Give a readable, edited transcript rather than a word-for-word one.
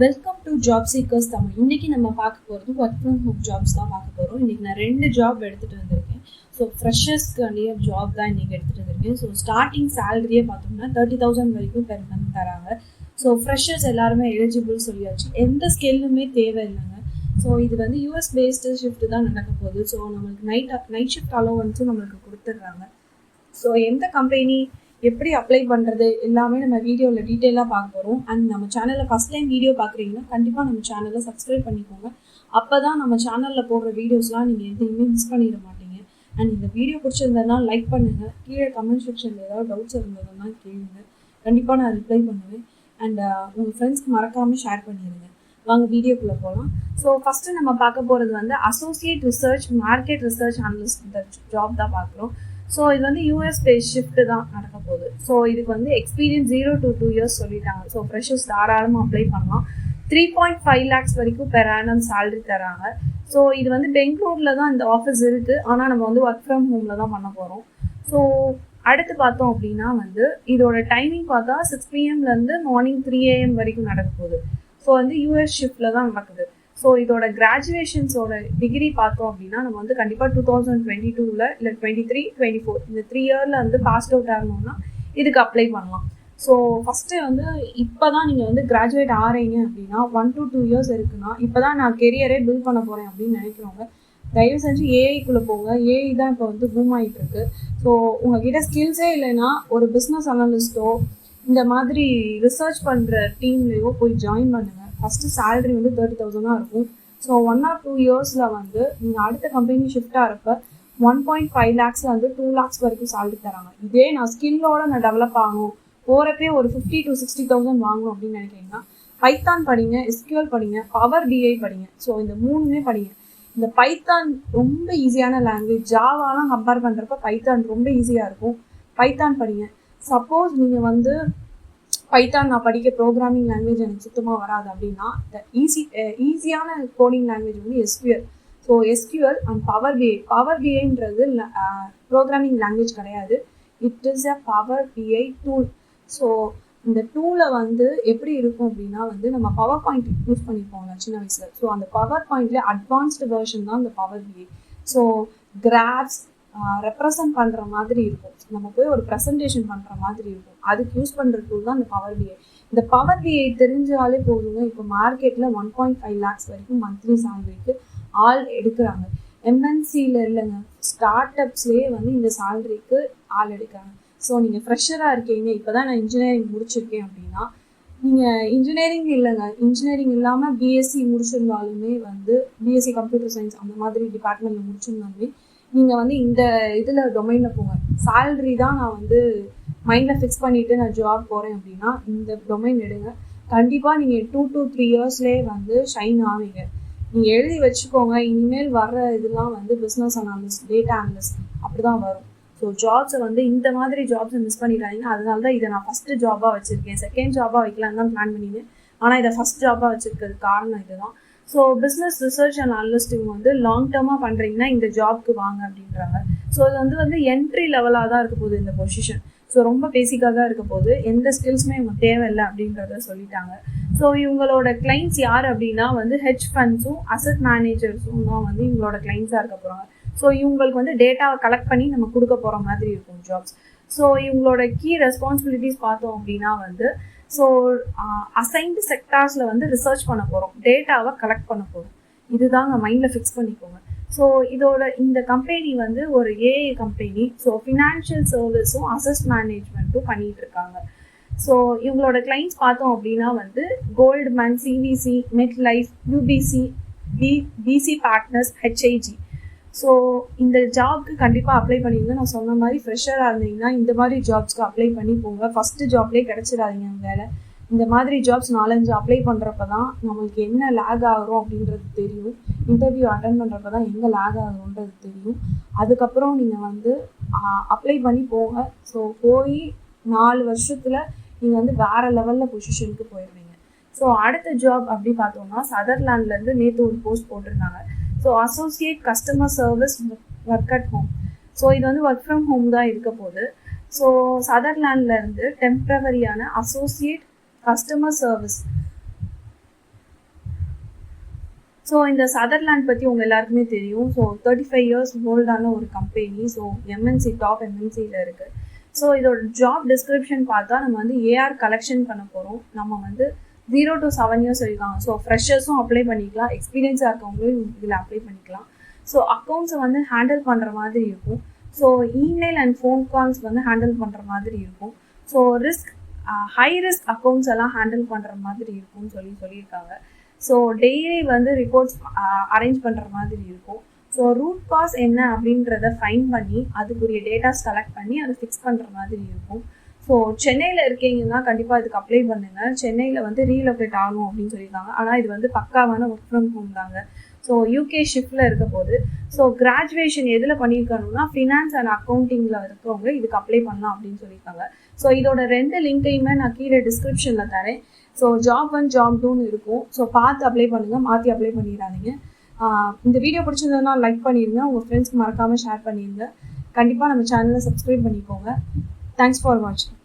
Welcome to job seekers Tamil. இன்னைக்கு நம்ம பார்க்க போகிறது ஒர்க் ஃப்ரம் ஹோம் ஜாப்ஸ் தான் பார்க்க போகிறோம். இன்னைக்கு நான் 2 ஜாப் எடுத்துகிட்டு வந்திருக்கேன். ஸோ ஃப்ரெஷர்ஸ்க்காண்டிய ஜாப் தான் இன்னைக்கு எடுத்துகிட்டு வந்திருக்கேன். ஸோ ஸ்டார்டிங் சேலரியே பார்த்தோம்னா 30,000 வரைக்கும் பெர் மந்த் தராங்க. ஸோ ஃப்ரெஷர்ஸ் எல்லாருமே எலிஜிபிள் சொல்லியாச்சு, எந்த ஸ்கில்லுமே தேவையில்லைங்க. ஸோ இது வந்து யூஎஸ் பேஸ்டு ஷிஃப்ட் தான் நடக்க போகுது. ஸோ நம்மளுக்கு நைட் ஷிஃப்ட் அலோவன்ஸும் நம்மளுக்கு கொடுத்துட்றாங்க. ஸோ எந்த கம்பெனி எப்படி அப்ளை பண்ணுறது எல்லாமே நம்ம வீடியோவில் டீட்டெயிலாக பார்க்க போகிறோம். அண்ட் நம்ம சேனலில் ஃபஸ்ட் டைம் வீடியோ பார்க்குறீங்கன்னா கண்டிப்பாக நம்ம சேனலை சப்ஸ்கிரைப் பண்ணிக்கோங்க. அப்போ தான் நம்ம சேனலில் போடுற வீடியோஸ்லாம் நீங்கள் எதையுமே மிஸ் பண்ணிட மாட்டீங்க. அண்ட் இந்த வீடியோ பிடிச்சிருந்ததுனா லைக் பண்ணுங்கள். கீழே கமெண்ட் செக்ஷனில் ஏதாவது டவுட்ஸ் இருந்ததுன்னா கேளுங்க, கண்டிப்பாக நான் ரிப்ளை பண்ணுவேன். அண்ட் உங்கள் ஃப்ரெண்ட்ஸ்க்கு மறக்காமல் ஷேர் பண்ணிடுங்க. வாங்க வீடியோக்குள்ளே போகலாம். ஸோ ஃபஸ்ட்டு நம்ம பார்க்க போகிறது வந்து associate research market research analyst இந்த ஜாப் தான் பார்க்குறோம். ஸோ இது வந்து யூஎஸ் பேஸ் ஷிஃப்ட் தான் நடக்க போகுது. ஸோ இதுக்கு வந்து எக்ஸ்பீரியன்ஸ் 0 to 2 years சொல்லிட்டாங்க. ஸோ ஃப்ரெஷர்ஸ் தாராளமாக அப்ளை பண்ணலாம். 3.5 lakhs வரைக்கும் பெர் ஆனம் சேலரி தராங்க. ஸோ இது வந்து பெங்களூரில் தான் இந்த ஆஃபீஸ் இருக்குது, ஆனால் நம்ம வந்து ஒர்க் ஃப்ரம் ஹோமில் தான் பண்ண போகிறோம். ஸோ அடுத்து பார்த்தோம் அப்படின்னா வந்து இதோட டைமிங் பார்த்தா 6 PM மார்னிங் 3 AM வரைக்கும் நடக்க போகுது. ஸோ வந்து யூஎஸ் ஷிஃப்டில் தான் நடக்குது. ஸோ இதோட கிராஜுவேஷன்ஸோட டிகிரி பார்த்தோம் அப்படின்னா நம்ம வந்து கண்டிப்பாக 2022 இல்லை 23, 24 இந்த 3 years வந்து பாஸ் அவுட் ஆகணும்னா இதுக்கு அப்ளை பண்ணலாம். ஸோ ஃபஸ்ட்டு வந்து இப்போ தான் நீங்கள் வந்து கிராஜுவேட் ஆகிறீங்க அப்படின்னா 1 to 2 years இருக்குன்னா இப்போ தான் நான் கெரியரே பில்ட் பண்ண போகிறேன் அப்படின்னு நினைக்கிறவங்க தயவு செஞ்சு ஏஐக்குள்ளே போங்க. ஏஐ தான் இப்போ வந்து பூம் ஆகிட்டு இருக்கு. ஸோ உங்ககிட்ட ஸ்கில்ஸே இல்லைன்னா ஒரு பிஸ்னஸ் அனலிஸ்ட்டோ இந்த மாதிரி ரிசர்ச் பண்ணுற டீம்லேயோ போய் ஜாயின் பண்ணுங்கள். ஃபஸ்ட்டு சேலரி வந்து 30,000 தான் இருக்கும். ஸோ 1 or 2 years வந்து நீங்கள் அடுத்த கம்பெனி ஷிஃப்ட் ஆகிறப்ப 1.5 lakhs வந்து 2 lakhs வரைக்கும் சேலரி தராங்க. இதே நான் ஸ்கில்லோட நான் டெவலப் ஆகணும், போகிறப்பே ஒரு 50 to 60,000 வாங்கணும் அப்படின்னு நினைக்கிறீங்கன்னா பைத்தான் படிங்க, எஸ்கியூஎல் படிங்க, பவர் பிஐ படிங்க. ஸோ இந்த 3மே படிங்க. இந்த பைத்தான் ரொம்ப ஈஸியான லாங்குவேஜ். ஜாவாலாம் கம்பேர் பண்ணுறப்ப பைத்தான் ரொம்ப ஈஸியாக இருக்கும். பைத்தான் படிங்க. சப்போஸ் நீங்கள் வந்து பைத்தான் நான் படிக்க ப்ரோக்ராமிங் லாங்குவேஜ் எனக்கு சுத்தமாக வராது அப்படின்னா ஈஸியான கோடிங் லாங்குவேஜ் வந்து SQL. So SQL and Power BI. Power பிஐன்றது ப்ரோக்ராமிங் லாங்குவேஜ் கிடையாது, it is a Power BI tool. So இந்த டூலை வந்து எப்படி இருக்கும் அப்படின்னா வந்து நம்ம பவர் பாயிண்ட் யூஸ் பண்ணிப்போங்க சின்ன வயசில். ஸோ அந்த பவர் பாயிண்ட்லேயே அட்வான்ஸ்டு வெர்ஷன் தான் இந்த பவர் பிஐ. ஸோ கிராஃப்ஸ் ரெப்ரசன்ட் பண்ணுற மாதிரி இருக்கும், நம்ம போய் ஒரு ப்ரெசன்டேஷன் பண்ணுற மாதிரி இருக்கும். அதுக்கு யூஸ் பண்ணுற டூல் தான் இந்த பவர் பிஐ. இந்த பவர் பிஐ தெரிஞ்சாலே போதுங்க. இப்போ மார்க்கெட்டில் 1.5 lakhs வரைக்கும் மந்த்லி சேலரிக்கு ஆள் எடுக்கிறாங்க. எம்என்சியில் இல்லைங்க, ஸ்டார்ட் அப்ஸ்லேயே வந்து இந்த சேலரிக்கு ஆள் எடுக்கிறாங்க. ஸோ நீங்கள் ஃப்ரெஷராக இருக்கீங்க, இப்போ தான் நான் இன்ஜினியரிங் முடிச்சிருக்கேன் அப்படின்னா நீங்கள் இன்ஜினியரிங் இல்லைங்க, இன்ஜினியரிங் இல்லாமல் பிஎஸ்சி முடிச்சிருந்தாலுமே வந்து பிஎஸ்சி கம்ப்யூட்டர் சயின்ஸ் அந்த மாதிரி டிபார்ட்மெண்ட்டில் முடிச்சிருந்தாலுமே நீங்கள் வந்து இந்த இதில் டொமைனில் போங்க. சேலரி தான் நான் வந்து மைண்டில் ஃபிக்ஸ் பண்ணிவிட்டு நான் ஜாப் போகிறேன் அப்படின்னா இந்த டொமைன் எடுங்க. கண்டிப்பாக நீங்கள் 2 to 3 yearsலேயே வந்து ஷைன் ஆவீங்க. நீங்கள் எழுதி வச்சுக்கோங்க, இனிமேல் வர்ற இதெல்லாம் வந்து பிஸ்னஸ் அனாலிஸ்ட், டேட்டா அனலிஸ்ட் அப்படி தான் வரும். ஸோ ஜாப்ஸை வந்து இந்த மாதிரி ஜாப்ஸை மிஸ் பண்ணிடாதீங்க. அதனால தான் இதை நான் ஃபஸ்ட்டு ஜாபாக வச்சுருக்கேன். செகண்ட் ஜாபாக வைக்கலான்னு தான் பிளான் பண்ணினேன், ஆனால் இதை ஃபஸ்ட் ஜாபாக வச்சுருக்கிறது காரணம் இதுதான். So business research and analyst இவங்க வந்து லாங் டேர்மாக பண்ணுறீங்கன்னா இந்த ஜாப்க்கு வாங்க அப்படின்றாங்க. ஸோ இது வந்து என்ட்ரி லெவலாக தான் இருக்க போகுது இந்த பொசிஷன். ஸோ ரொம்ப பேசிக்காக தான் இருக்க போகுது, எந்த ஸ்கில்ஸுமே இவங்க தேவையில்லை அப்படின்றத சொல்லிட்டாங்க. ஸோ இவங்களோட கிளைண்ட்ஸ் யார் அப்படின்னா வந்து ஹெட்ஜ் ஃபண்ட்ஸும் அசட் மேனேஜர்ஸும் தான் வந்து இவங்களோட கிளைண்ட்ஸாக இருக்க போகிறாங்க. ஸோ இவங்களுக்கு வந்து டேட்டாவை கலெக்ட் பண்ணி நம்ம கொடுக்க போகிற மாதிரி இருக்கும் ஜாப்ஸ். ஸோ இவங்களோட கீ ரெஸ்பான்சிபிலிட்டிஸ் பார்த்தோம் அப்படின்னா வந்து ஸோ அசைன்டு செக்டார்ஸில் வந்து ரிசர்ச் பண்ண போகிறோம், டேட்டாவை கலெக்ட் பண்ண போகிறோம். இதுதாங்க மைண்டில் ஃபிக்ஸ் பண்ணிக்கோங்க. ஸோ இந்த கம்பெனி வந்து ஒரு ஏஐ கம்பெனி. ஸோ ஃபினான்ஷியல் சர்வீஸும் அசஸ் மேனேஜ்மெண்ட்டும் பண்ணிகிட்டு இருக்காங்க. ஸோ இவங்களோட கிளைண்ட்ஸ் பார்த்தோம் அப்படின்னா வந்து Goldman, CVC, MetLife, UBC, PC partners, HIG. So இந்த ஜாப்க்கு கண்டிப்பாக அப்ளை பண்ணிங்க. நான் சொன்ன மாதிரி ஃப்ரெஷராக இருந்தீங்கன்னா இந்த மாதிரி ஜாப்ஸ்க்கு அப்ளை பண்ணி போங்க. ஃபஸ்ட்டு ஜாப்லேயே கிடச்சிடாதீங்க வேலை. இந்த மாதிரி ஜாப்ஸ் 4-5 அப்ளை பண்ணுறப்ப தான் நம்மளுக்கு என்ன லேக் ஆகிறோம் அப்படின்றது தெரியும். இன்டர்வியூ அட்டன் பண்ணுறப்ப தான் எங்கே லேக் ஆகும்ன்றது தெரியும். அதுக்கப்புறம் நீங்கள் வந்து அப்ளை பண்ணி போங்க. ஸோ போய் 4 வருஷத்தில் நீங்கள் வந்து வேறு லெவலில் பொசிஷனுக்கு போயிடுவீங்க. ஸோ அடுத்த ஜாப் அப்படி பார்த்தோம்னா சதர்லாண்ட்லேருந்து நேற்று ஒரு போஸ்ட் போட்டிருந்தாங்க. So associate customer service work at home. So இது வந்து ஒர்க் ஃப்ரம் ஹோம் தான் இருக்க போகுது. ஸோ சதர்லாண்ட்லேருந்து டெம்பரவரியான அசோசியேட் கஸ்டமர் சர்வீஸ் ஸோ இந்த சதர்லேண்ட் பற்றி உங்கள் எல்லாருக்குமே தெரியும். ஸோ 35 இயர்ஸ் ஓல்டான ஒரு கம்பெனி. ஸோ எம்என்சி டாப் எம்என்சியில் இருக்குது. ஸோ இதோட ஜாப் டிஸ்கிரிப்ஷன் பார்த்தா நம்ம வந்து ஏஆர் கலெக்ஷன் பண்ண போகிறோம். நம்ம வந்து 0 to 7 இயர்ஸ் இருக்காங்க. ஸோ ஃப்ரெஷர்ஸும் அப்ளை பண்ணிக்கலாம், எக்ஸ்பீரியன்ஸாக இருக்கவங்களும் இதில் அப்ளை பண்ணிக்கலாம். ஸோ அக்கௌண்ட்ஸை வந்து ஹேண்டில் பண்ணுற மாதிரி இருக்கும். So email and phone calls வந்து ஹேண்டில் பண்ணுற மாதிரி இருக்கும். ஸோ ஹை ரிஸ்க் அக்கௌண்ட்ஸ் எல்லாம் ஹேண்டில் பண்ணுற மாதிரி இருக்கும்னு சொல்லியிருக்காங்க. ஸோ டெய்லி வந்து ரிப்போர்ட்ஸ் அரேஞ்ச் பண்ணுற மாதிரி இருக்கும். ஸோ ரூட் காஸ் என்ன அப்படின்றத ஃபைன் பண்ணி அதுக்குரிய டேட்டாஸ் கலெக்ட் பண்ணி அதை ஃபிக்ஸ் பண்ணுற மாதிரி இருக்கும். ஸோ சென்னையில் இருக்கீங்கன்னா கண்டிப்பாக இதுக்கு அப்ளை பண்ணுங்கள். சென்னையில் வந்து ரீலொகேட் ஆகணும் அப்படின்னு சொல்லியிருக்காங்க. ஆனால் இது வந்து பக்காவான ஒர்க் ஃப்ரம் ஹோம் தாங்க. ஸோ யூகே ஷிஃப்டில் இருக்க போது. ஸோ கிராஜுவேஷன் எதில் பண்ணியிருக்கணும்னா ஃபினான்ஸ் அண்ட் அக்கௌண்டிங்கில் இருக்கிறவங்க இதுக்கு அப்ளை பண்ணலாம் அப்படின்னு சொல்லியிருக்காங்க. ஸோ இதோட 2 லிங்கையுமே நான் கீழே டிஸ்கிரிப்ஷனில் தரேன். ஸோ ஜாப் 1 ஜாப் 2ன்னு இருக்கும். ஸோ பார்த்து அப்ளை பண்ணுங்கள், மாற்றி அப்ளை பண்ணிடாதீங்க. இந்த வீடியோ பிடிச்சிருந்ததுனா லைக் பண்ணிடுங்க, உங்கள் ஃப்ரெண்ட்ஸ்க்கு மறக்காமல் ஷேர் பண்ணிடுங்க. கண்டிப்பாக நம்ம சேனலை சப்ஸ்கிரைப் பண்ணிக்கோங்க. தேங்க்ஸ் ஃபார் வாட்சிங்.